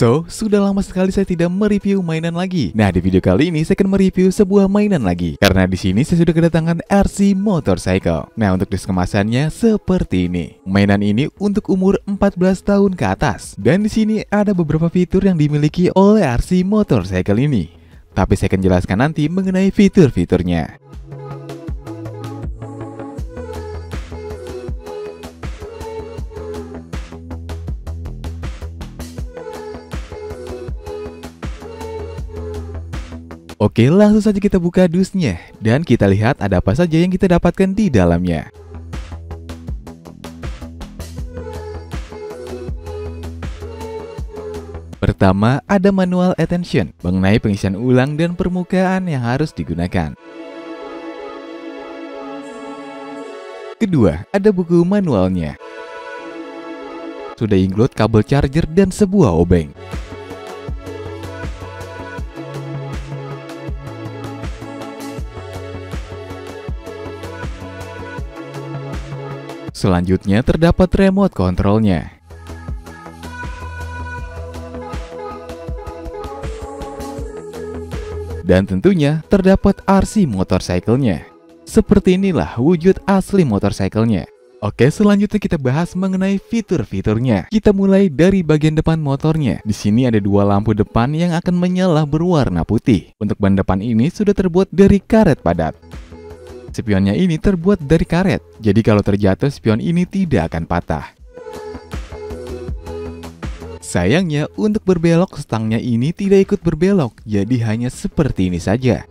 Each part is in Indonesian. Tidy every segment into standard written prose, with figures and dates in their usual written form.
So, sudah lama sekali saya tidak mereview mainan lagi. Nah, di video kali ini saya akan mereview sebuah mainan lagi. Karena di sini saya sudah kedatangan RC Motorcycle. Nah, untuk disk kemasannya seperti ini. Mainan ini untuk umur 14 tahun ke atas. Dan di sini ada beberapa fitur yang dimiliki oleh RC Motorcycle ini. Tapi saya akan jelaskan nanti mengenai fitur-fiturnya. Oke, langsung saja kita buka dusnya dan kita lihat ada apa saja yang kita dapatkan di dalamnya. Pertama, ada manual attention mengenai pengisian ulang dan permukaan yang harus digunakan. Kedua, ada buku manualnya. Sudah include kabel charger dan sebuah obeng. Selanjutnya terdapat remote kontrolnya. Dan tentunya terdapat RC motorcycle-nya. Seperti inilah wujud asli motorcycle-nya. Oke, selanjutnya kita bahas mengenai fitur-fiturnya. Kita mulai dari bagian depan motornya. Di sini ada dua lampu depan yang akan menyala berwarna putih. Untuk ban depan ini sudah terbuat dari karet padat. Spionnya ini terbuat dari karet, jadi kalau terjatuh spion ini tidak akan patah. Sayangnya untuk berbelok stangnya ini tidak ikut berbelok, jadi hanya seperti ini saja.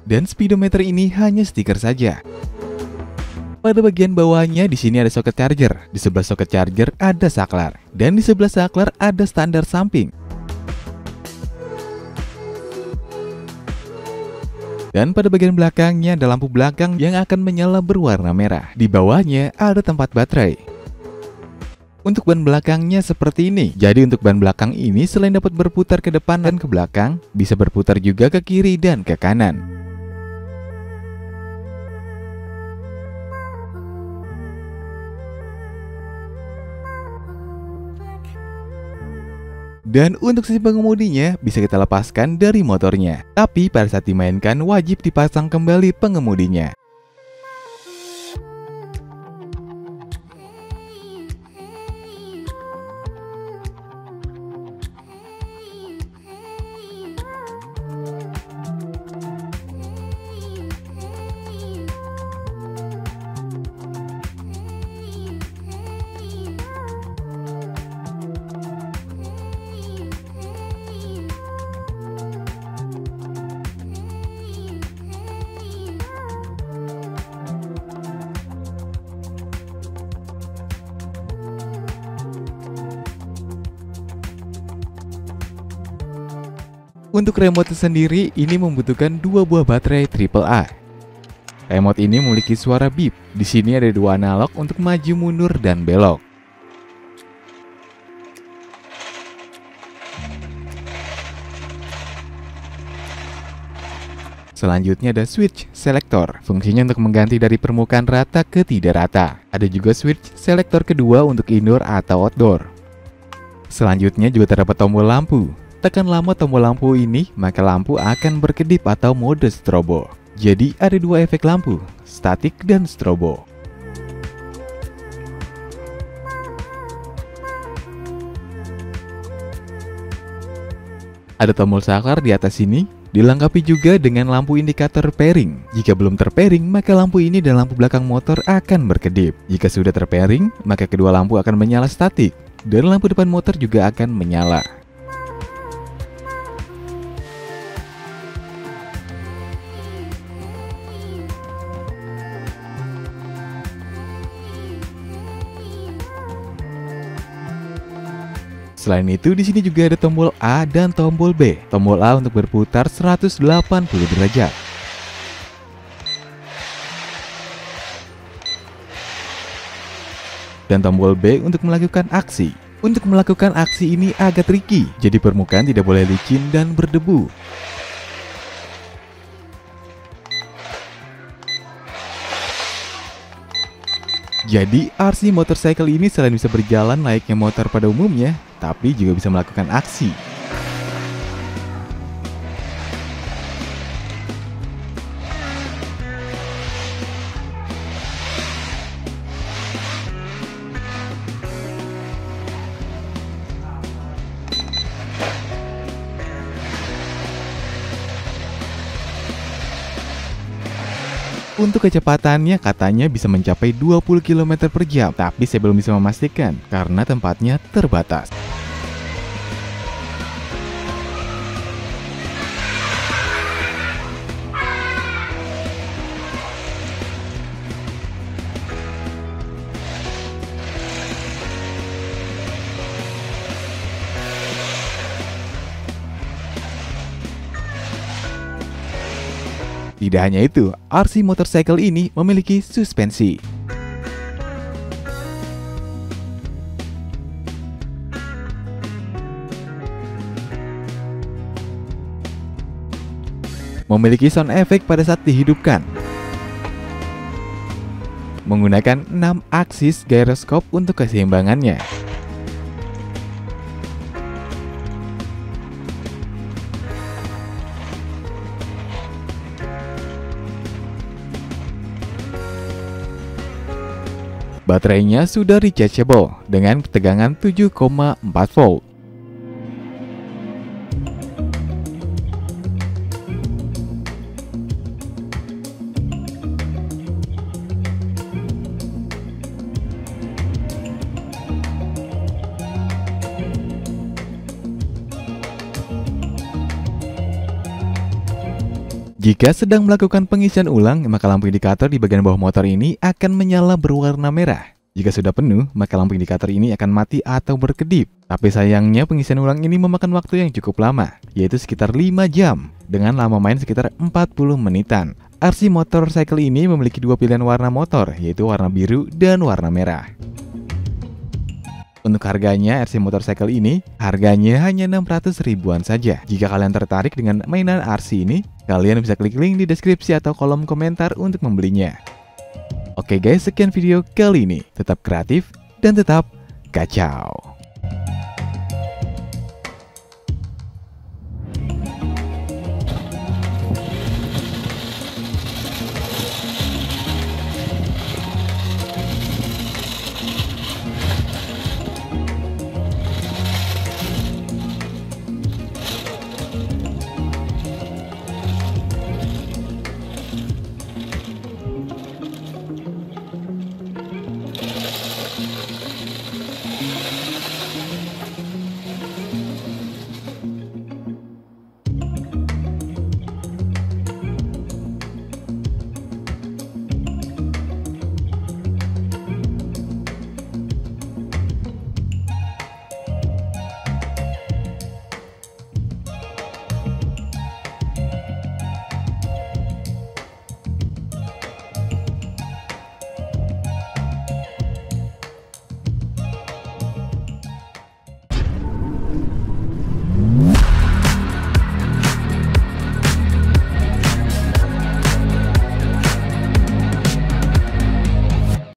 Dan speedometer ini hanya stiker saja. Pada bagian bawahnya di sini ada soket charger, di sebelah soket charger ada saklar, dan di sebelah saklar ada standar samping. Dan pada bagian belakangnya ada lampu belakang yang akan menyala berwarna merah. Di bawahnya ada tempat baterai. Untuk ban belakangnya seperti ini. Jadi untuk ban belakang ini selain dapat berputar ke depan dan ke belakang, bisa berputar juga ke kiri dan ke kanan. Dan untuk sisi pengemudinya bisa kita lepaskan dari motornya. Tapi pada saat dimainkan wajib dipasang kembali pengemudinya. Untuk remote sendiri ini membutuhkan dua buah baterai AAA. Remote ini memiliki suara beep. Di sini ada dua analog untuk maju, mundur, dan belok. Selanjutnya ada switch selector. Fungsinya untuk mengganti dari permukaan rata ke tidak rata. Ada juga switch selector kedua untuk indoor atau outdoor. Selanjutnya juga terdapat tombol lampu. Tekan lama tombol lampu ini, maka lampu akan berkedip atau mode strobo. Jadi ada dua efek lampu, statik dan strobo. Ada tombol saklar di atas sini, Dilengkapi juga dengan lampu indikator pairing. Jika belum terpairing, maka lampu ini dan lampu belakang motor akan berkedip. Jika sudah terpairing, maka kedua lampu akan menyala statik dan lampu depan motor juga akan menyala. Selain itu, di sini juga ada tombol A dan tombol B. Tombol A untuk berputar 180 derajat. Dan tombol B untuk melakukan aksi. Untuk melakukan aksi ini agak tricky, jadi permukaan tidak boleh licin dan berdebu. Jadi RC motorcycle ini selain bisa berjalan layaknya motor pada umumnya, tapi juga bisa melakukan aksi. Untuk kecepatannya katanya bisa mencapai 20 km per jam, tapi saya belum bisa memastikan karena tempatnya terbatas. Tidak hanya itu, RC motorcycle ini memiliki suspensi. Memiliki sound effect pada saat dihidupkan. Menggunakan 6 aksis gyroscope untuk keseimbangannya. Baterainya sudah rechargeable dengan ketegangan 7,4 volt. Jika sedang melakukan pengisian ulang, maka lampu indikator di bagian bawah motor ini akan menyala berwarna merah. Jika sudah penuh, maka lampu indikator ini akan mati atau berkedip. Tapi sayangnya pengisian ulang ini memakan waktu yang cukup lama, yaitu sekitar 5 jam, dengan lama main sekitar 40 menitan. RC motorcycle ini memiliki dua pilihan warna motor, yaitu warna biru dan warna merah. Untuk harganya, RC motorcycle ini harganya hanya 600 ribuan saja. Jika kalian tertarik dengan mainan RC ini, kalian bisa klik link di deskripsi atau kolom komentar untuk membelinya. Oke guys, sekian video kali ini. Tetap kreatif dan tetap kacau.